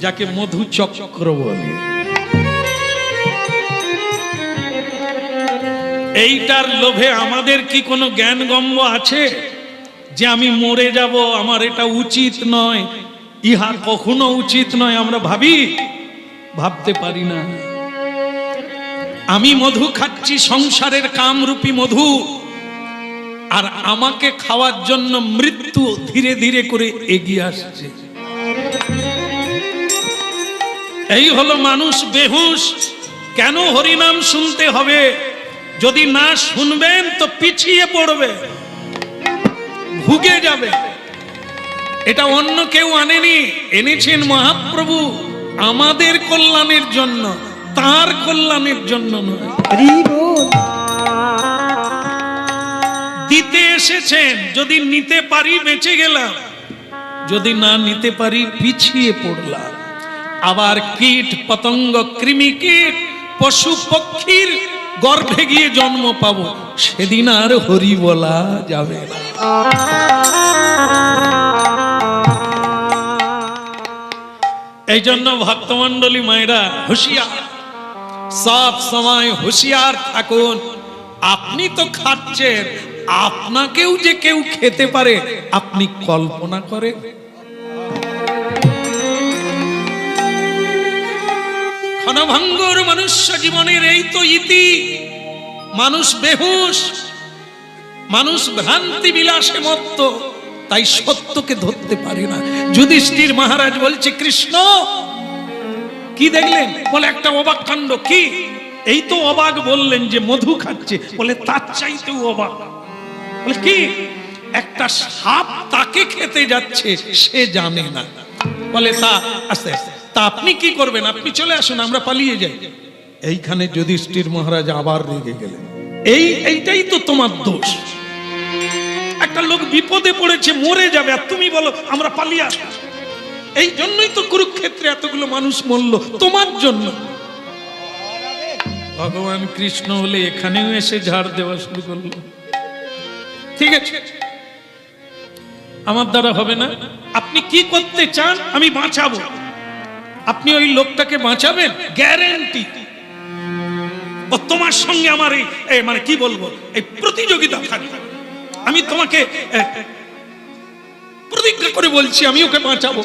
যাকে মধু চক্র বলে। এইটার লোভে আমাদের কি কোনো জ্ঞানগম্য আছে যে আমি মরে যাব, আমার এটা উচিত নয়, ইহা কখনো উচিত নয়? আমরা ভাবি? ভাবতে পারি না। আমি মধু খাচ্ছি, সংসারের কামরূপী মধু, আর আমাকে খাওয়ার জন্য মৃত্যু ধীরে ধীরে করে এগিয়ে আসছে। এই হলো মানুষ বেহুশ। কেন হরিনাম শুনতে হবে? যদি না শুনবেন তো পিছিয়ে পড়বে, ভুগে যাবে। এটা অন্য কেউ আনেনি, এনেছেন মহাপ্রভু আমাদের কল্যাণের জন্য, তার কল্যাণের জন্য নয়। দিতে এসেছেন, যদি নিতে পারি বেঁচে গেলাম, যদি না নিতে পারি পিছিয়ে পড়লাম। আবার কীট পতঙ্গ, কৃমি কীট, পশু পক্ষীর গর্ভে গিয়ে জন্ম পাবো, সেদিন আর হরি বলা যাবে না। এই জন্য ভক্তমন্ডলী মায়েরা হুঁশিয়ার, সব সময় হুঁশিয়ার থাকুন। আপনি তো খাচ্ছেন, আপনাকেও যে কেউ খেতে পারে আপনি কল্পনা করেন? ক্ষণভঙ্গুর মনুষ্য জীবনের এই তো ইতি। মানুষ বেহুশ, মানুষ ভ্রান্তি বিলাসে মত্ত, তাই সত্যকে ধরতে পারে না। যুধিষ্ঠির মহারাজ বলছে, কৃষ্ণ কি দেখলেন? বলে একটা অবাক কাণ্ড। কি? এই তো অবাক বললেন যে মধু খাচ্ছে, বলে তার চাইতেও অবাক। বলে কি? একটা সাপ তাকে খেতে যাচ্ছে, সে জানে না। বলে তা আস্তে আস্তে, তা আপনি কি করবেন? আপনি চলে আসুন, আমরা পালিয়ে যাই। এইখানে যুধিষ্ঠির মহারাজ আবার রেগে গেলেন। এইটাই তো তোমার দোষ। একটা লোক বিপদে পড়েছে, মরে যাবে, আর তুমি বলো আমরা পালিয়ে আসি। এই জন্যই তো কুরুক্ষেত্রে এতগুলো মানুষ মরল, তোমার জন্য। ভগবান কৃষ্ণ হলে এখানেও এসে ঝাড় দেওয়া শুরু করলো। ঠিক আছে, আমার দ্বারা হবে না। আপনি কি করতে চান? আমি বাঁচাবো। আপনি ওই লোকটাকে বাঁচাবেন, গ্যারেন্টি। ও তোমার সঙ্গে আমার এই মানে কি বলবো, এই প্রতিযোগিতা থাকবে। আমি তোমাকে প্রতিজ্ঞা করে বলছি আমি ওকে বাঁচাবো,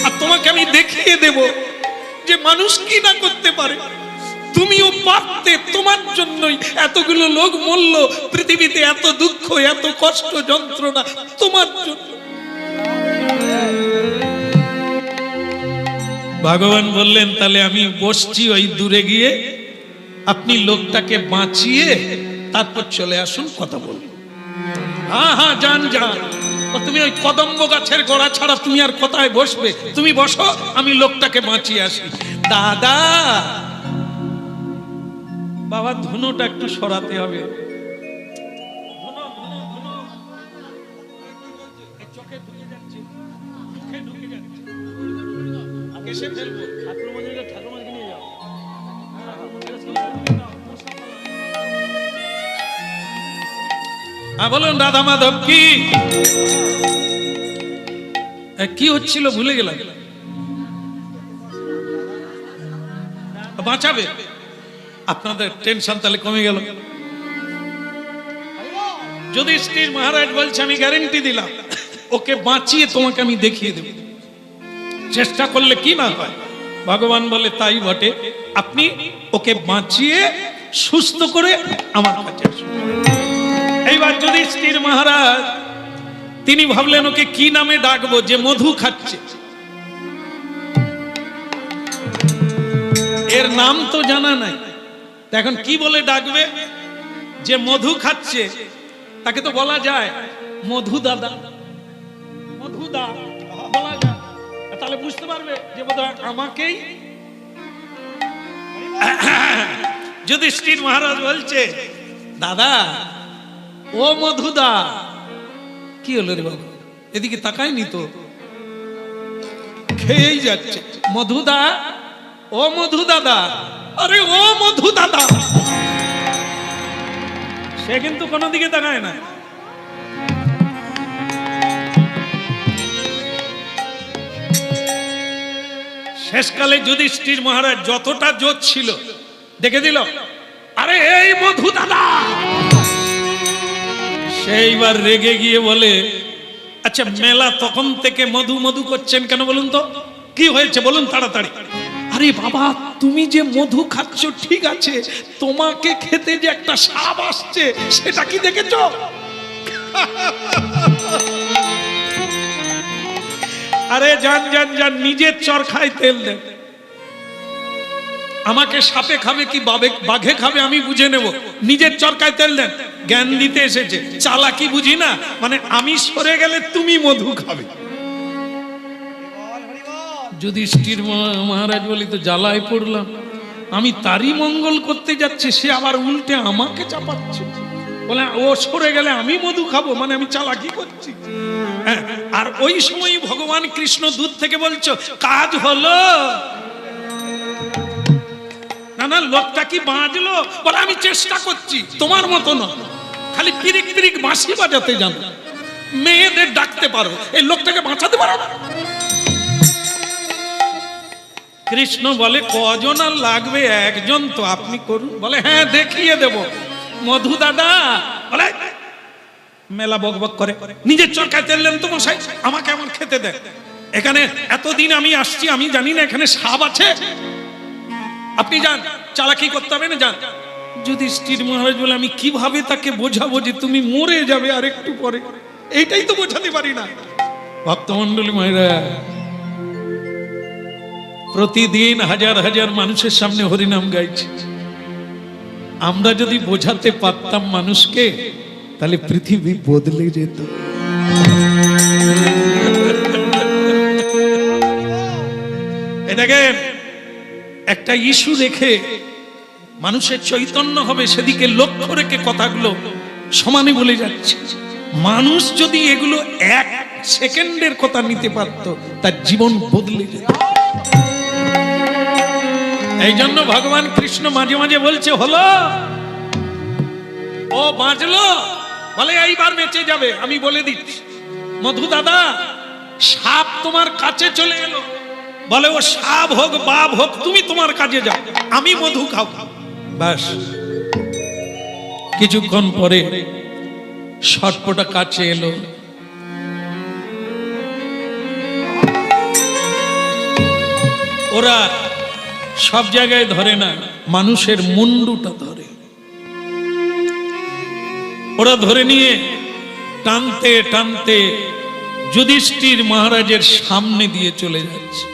আর তোমাকে আমি দেখিয়ে দেব যে মানুষ কি না করতে পারে। তুমিও পারতে, তোমার জন্যই এতগুলো লোক মরল, পৃথিবীতে এত দুঃখ, এত কষ্ট, যন্ত্রণা, তোমার জন্য। ভগবান বললেন, তাহলে আমি বসছি ওই দূরে গিয়ে, আপনি লোকটাকে বাঁচিয়ে তারপর চলে আসুন, কথা বলুন। হ্যাঁ হ্যাঁ, যান যান। তুমি ওই কদম্ব গাছের গোড়া ছাড়া তুমি আর কোথায় বসবে? তুমি বসো, আমি লোকটাকে বাঁচিয়ে আসি। দাদা, বাবা ধুনোটা একটু সরাতে হবে। চোখে ঢুকে যাচ্ছে, মুখে ঢুকে যাচ্ছে। কেসে ফেলবো? ঠাকুরমাকে নিয়ে যাও। বলুন রাধা মাধব কি? কি হচ্ছিল ভুলে গেলাম। বাঁচাবে? আপনাদের টেনশন তাহলে কমে গেল। যুধিষ্ঠির মহারাজ বলছে, আমি গ্যারেন্টি দিলাম, ওকে বাঁচিয়ে তোমাকে আমি দেখিয়ে দেব। চেষ্টা করলে কি না হয়। ভগবান বলে, তাই বটে, আপনি ওকে বাঁচিয়ে সুস্থ করে আমার কাছে আসুন। এইবার যুধিষ্ঠির মহারাজ তিনি ভাবলেন ওকে কি নামে ডাকবো, যে মধু খাচ্ছে। এর নাম তো জানা নাই, এখন কি বলে ডাকবে? যে মধু খাচ্ছে তাকে তো বলা যায় মধু দাদা, মধু দা বলা যায়, তাহলে বুঝতে পারবে যে বোধহয় আমাকেই। যুধিষ্ঠির মহারাজ বলছে, দাদা ও মধুদা। কি হলো রে বাবা? এদিকে তাকায়নি তো, খেয়েই যাচ্ছে। মধুদা, ও মধু দাদা, আরে ও মধু দাদা। সে কিন্তু কোনো দিকে তাকায় না। শেষকালে যুধিষ্ঠির মহারাজ যতটা জোর ছিল দেখে দিল, আরে এই মধু দাদা। সেইবার রেগে গিয়ে বলে, আচ্ছা মেলা তখন থেকে মধু মধু করছেন কেন বলুন তো, কি হয়েছে বলুন তাড়াতাড়ি। আরে বাবা, তুমি যে মধু খাচ্ছ ঠিক আছে, তোমাকে খেতে যে একটা সাপ আসছে সেটা কি দেখেছ? আরে যান যান যান, নিজের চরখায় তেল দেন। আমাকে সাপে খাবে কি বাঘে খাবে আমি বুঝে নেব, নিজের চরকায় তেল দেন। জ্ঞান দিতে এসেছে, চালাকি বুঝি না, মানে আমি সরে গেলে তুমি মধু খাবে। যুধিষ্ঠির মহারাজ বলি, তো জ্বালায় পড়লাম, আমি তারই মঙ্গল করতে যাচ্ছি, সে আবার উল্টে আমাকে চাপাচ্ছে। বলে ও সরে গেলে আমি মধু খাবো, মানে আমি চালাকি করছি। হ্যাঁ, আর ওই সময় ভগবান কৃষ্ণ দূর থেকে বলছো কাজ হলো না। না, লোকটা কি বাঁচলো? বলে আমি চেষ্টা করছি, তোমার মতো না, খালি পিরিক পিরিক বাঁশি বাজাতে জানো, মেয়েদের ডাকতে পারো, এই লোকটাকে বাঁচাতে পারো না। কৃষ্ণ বলে কজন আর লাগবে, একজন তো, আপনি করুন। বলে হ্যাঁ দেখিয়ে দেব। মধু দাদা বলে মেলা বকবক করে, নিজের চরকায় তেল দেন তো মশাই, আমাকে আমার খেতে দেয়। এখানে এতদিন আমি আসছি, আমি জানি না এখানে সাপ আছে, আপনি যান, চালাকি করতে হবে না, যান। যুধিষ্ঠির মহারাজ বলে আমি কিভাবে তাকে বোঝাবো যে তুমি মরে যাবে আর একটু পরে, এইটাই তো বোঝাতে পারি না। ভক্তমন্ডলী মায়েরা, প্রতিদিন হাজার হাজার মানুষের সামনে হরিনাম গাইছে। আমরা যদি বোঝাতে পারতাম মানুষকে, তাহলে পৃথিবী বদলে যেত। এটাকে একটা ইস্যু রেখে মানুষের চৈতন্য হবে, সেদিকে লক্ষ্য রেখে কথাগুলো সমানে বলে যাচ্ছে। মানুষ যদি এগুলো এক সেকেন্ডের কথা নিতে পারত, তার জীবন বদলে যেত। এই জন্য ভগবান কৃষ্ণ মাঝে মাঝে বলছে হলো, ও বাঁচলো, বলে এইবার বেঁচে যাবে। আমি বলে দিচ্ছি মধু দাদা, সাপ তোমার কাছে চলে এলো, বলে ও সাপ হোক বাপ হোক, তুমি তোমার কাজে যাও, আমি মধু খাও। ব্যাস, কিছুক্ষণ পরে সর্পটা কাছে এলো, ওরা সব জায়গায় ধরে না, মানুষের মুন্ডুটা ধরে। ওরা ধরে নিয়ে টানতে টানতে যুধিষ্ঠির মহারাজের সামনে দিয়ে চলে যাচ্ছে।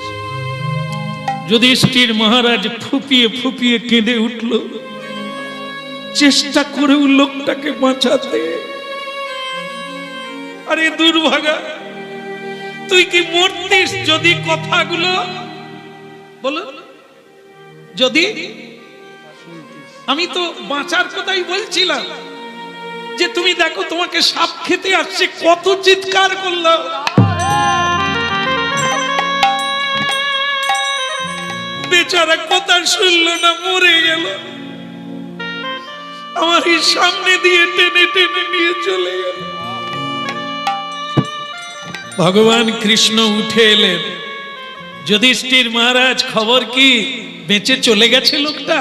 যুধিষ্ঠির মহারাজ ফুপিয়ে ফুপিয়ে কেঁদে উঠল, চেষ্টা করেও লোকটাকে বাঁচাতে। আরে দুর্ভাগা, তুই কি মরতিস যদি কথাগুলো বলো, যদি আমি তো বাঁচার কথাই বলছিলাম, যে তুমি দেখো তোমাকে সাপ খেতে আসছে, কত চিৎকার করলো। বেচারা কথা শুনলো না, মরে গেল। আমার এই সামনে দিয়ে টেনে টেনে নিয়ে চলে গেল। ভগবান কৃষ্ণ উঠে এলেন। যুধিষ্ঠির মহারাজ খবর কি, বেঁচে চলে গেছে লোকটা?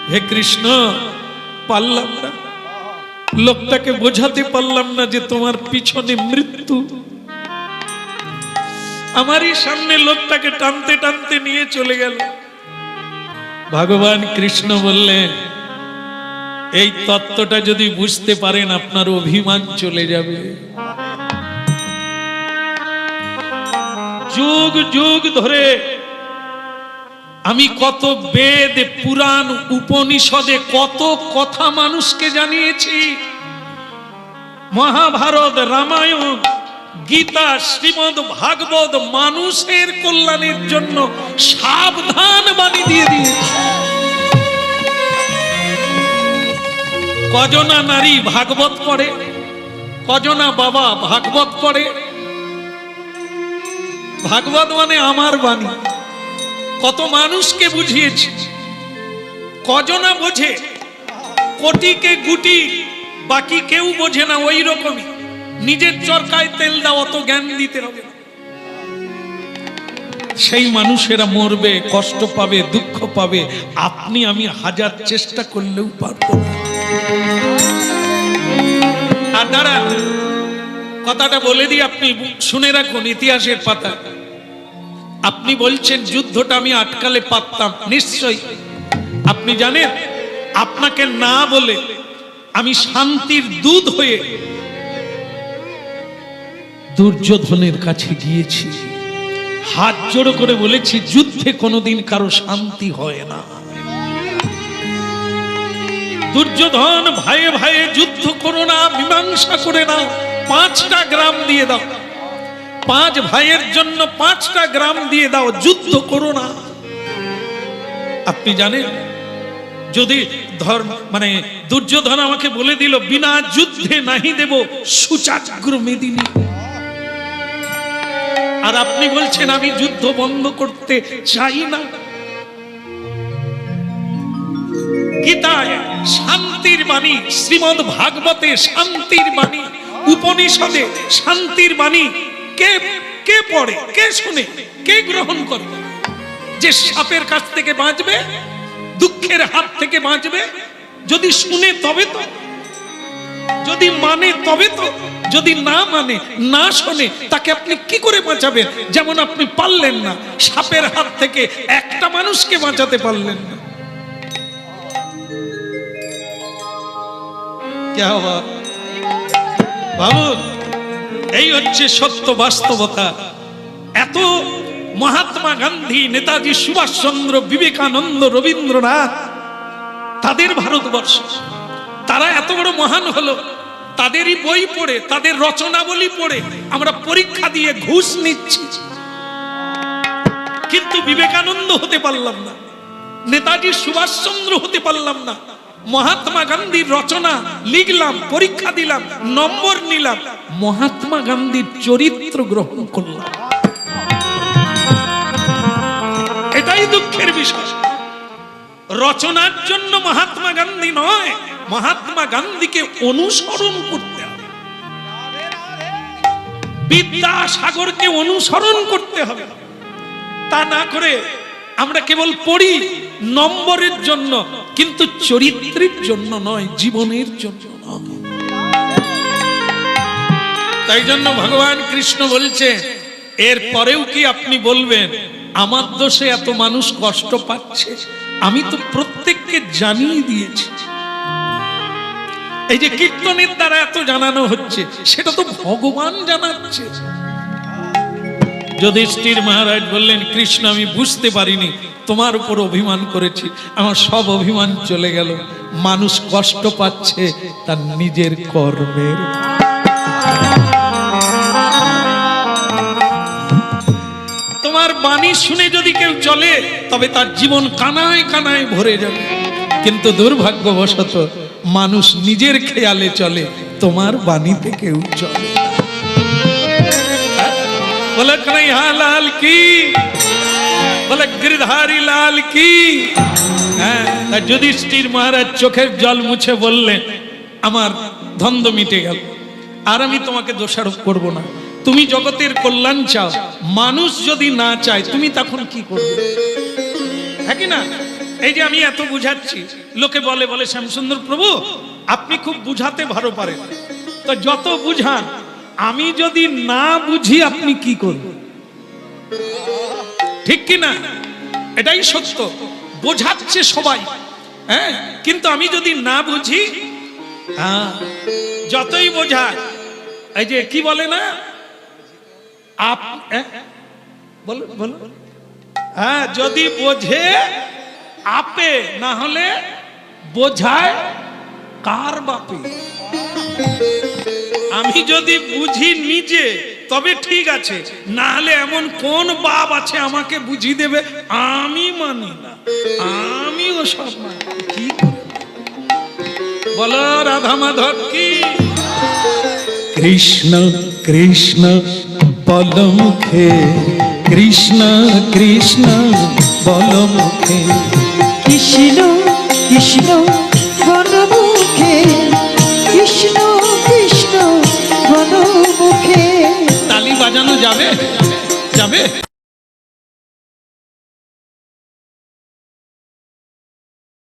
হে কৃষ্ণ, পারলাম না, লোকটাকে বোঝাতে পারলাম না যে তোমার পিছনে মৃত্যু। আমারই সামনে লোকটাকে টানতে টানতে নিয়ে চলে গেল। ভগবান কৃষ্ণ বললেন, এই তত্ত্বটা যদি বুঝতে পারেন, আপনার অভিমান চলে যাবে। যুগ যুগ ধরে আমি কত বেদ, পুরাণ, উপনিষদে কত কথা মানুষকে জানিয়েছি। মহাভারত, রামায়ণ, গীতা, শ্রীমদ ভাগবত মানুষের কল্যাণের জন্য সাবধান বাণী দিয়ে দিয়েছে। কজনা নারী ভাগবত পড়ে, কজনা বাবা ভাগবত পড়ে। ভাগবত মানে আমার বাণী, কত মানুষকে বুঝিয়েছি। কজনা বোঝে, কোটিকে গুটি, বাকি কেউ বোঝে না। ওই রকমই নিজের চরকায় তেল দাও, অত জ্ঞান দিতে হবে। সেই মানুষেরা মরবে, কষ্ট পাবে, দুঃখ পাবে। আপনি আমি হাজার চেষ্টা করলেও পারবো না। আর দাঁড়া, কথাটা বলে দিই, আপনি শুনে রাখুন ইতিহাসের পাতা। আপনি বলছেন যুদ্ধটা আমি আটকালে পারতাম, নিশ্চয়ই। আপনি জানেন, আপনাকে না বলে আমি শান্তির দূত হয়ে দুর্যোধনের কাছে গিয়েছি, হাত জোড়ো করে বলেছি যুদ্ধে কোনোদিন কারো শান্তি হয় না। দুর্যোধন, ভাইয়ে ভাইয়ে যুদ্ধ করো না, মীমাংসা করে নাও, 5টা গ্রাম দিয়ে দাও, 5 ভাইয়ের জন্য 5টা গ্রাম দিয়ে দাও, যুদ্ধ করো না। আপনি জানেন, যদি দুর্যোধন আমাকে বলে দিল বিনা যুদ্ধে নাহি দেব সুচাগ্র মেদিনী, আর আপনি বলছেন আমি যুদ্ধ বন্ধ করতে চাই না। গীতায় শান্তির বাণী, শ্রীমদ্ ভাগবতে শান্তির বাণী, উপনিষদে শান্তির বাণী কে কে পড়ে, কে শুনে, কে গ্রহণ করে? যে সাপের কাছ থেকে বাঁচবে, দুঃখের হাত থেকে বাঁচবে, যদি শুনে তবে তো, যদি মানে তবে তো, যদি না মানে, না শোনে, তাকে আপনি কি করে বাঁচাবেন? যেমন আপনি পারলেন না, সাপের হাত থেকে একটা মানুষকে বাঁচাতে পারলেন না। ভাবুন, এই হচ্ছে সত্য বাস্তবতা। এত মহাত্মা গান্ধী, নেতাজি সুভাষচন্দ্র, বিবেকানন্দ, রবীন্দ্রনাথ, তাদের ভারতবর্ষ, তারা এত বড় মহান হলো, তাদেরই বই পড়ে, তাদের রচনাবলী পড়ে আমরা পরীক্ষা দিয়ে ঘুষ নিচ্ছি। কিন্তু বিবেকানন্দ হতে পারলাম না, নেতাজি সুভাষচন্দ্র হতে পারলাম না। মহাত্মা গান্ধীর রচনা লিখলাম, পরীক্ষা দিলাম, নম্বর নিলাম, মহাত্মা গান্ধীর চরিত্র গ্রহণ করলাম। এটাই দুঃখের বিষয়। রচনার জন্য মহাত্মা গান্ধী নয়, মহাত্মা গান্ধীকে অনুসরণ করতে হবে, বিদ্যাসাগরকে অনুসরণ করতে হবে। তা না করে আমরা কেবল পড়ি নম্বরের জন্য, কিন্তু চরিত্রের জন্য নয়, জীবনের জন্য নয়। তাই জন্য ভগবান কৃষ্ণ বলছে, এর পরেও কি আপনি বলবেন আমার দোষে এত মানুষ কষ্ট পাচ্ছে? আমি তো প্রত্যেককে জানিয়ে দিয়েছি। এই যে কীর্তনের দ্বারা এত জানানো হচ্ছে, সেটা তো ভগবান জানাচ্ছে। যুধিষ্ঠির মহারাজ বললেন, কৃষ্ণ আমি বুঝতে পারিনি, তোমার উপর অভিমান করেছি, আমার সব অভিমান চলে গেল। মানুষ কষ্ট পাচ্ছে তার নিজের কর্মের। তোমার বাণী শুনে যদি কেউ চলে, তবে তার জীবন কানায় কানায় ভরে যাবে। কিন্তু দুর্ভাগ্যবশত মানুষ নিজের খেয়ালে চলে, তোমার বাণীতে কেউ চলে। বলে কন্হৈয়া লাল কি, বলে গিরধারী লাল কি। হ্যাঁ, যুধিষ্ঠির মহারাজ চোখের জল মুছে বললেন, আমার দ্বন্দ্ব মিটে গেল, আর আমি তোমাকে দোষারোপ করব না। তুমি জগতের কল্যাণ চাও, মানুষ যদি না চায় তুমি তখন কি করবে? হ্যাঁ কি না? এই যে আমি এত বুঝাচ্ছি, লোকে বলে বলে শ্যামসুন্দর প্রভু আপনি খুব বুঝাতে ভালো পারেন, তো যত বুঝান, আমি যদি না বুঝি আপনি কি করবেন? ঠিক কি না? এটাই সত্য। বোঝাচ্ছে সবাই, হ্যাঁ, কিন্তু আমি যদি না বুঝি, যতই বোঝায়, এই যে কি বলে না, হ্যাঁ, যদি বোঝে আপে, না হলে বোঝায় কার বাপে। আমি যদি বুঝি নিজে তবে ঠিক আছে, না হলে এমন কোন বাপ আছে আমাকে বুঝিয়ে দেবে? আমি মানি না, আমিও সব মানি। কি বলো রাধা মাধব কি? কৃষ্ণ কৃষ্ণ বল মুখে, কৃষ্ণ কৃষ্ণ বল মুখে, কৃষ্ণ কৃষ্ণ বল মুখে, কৃষ্ণ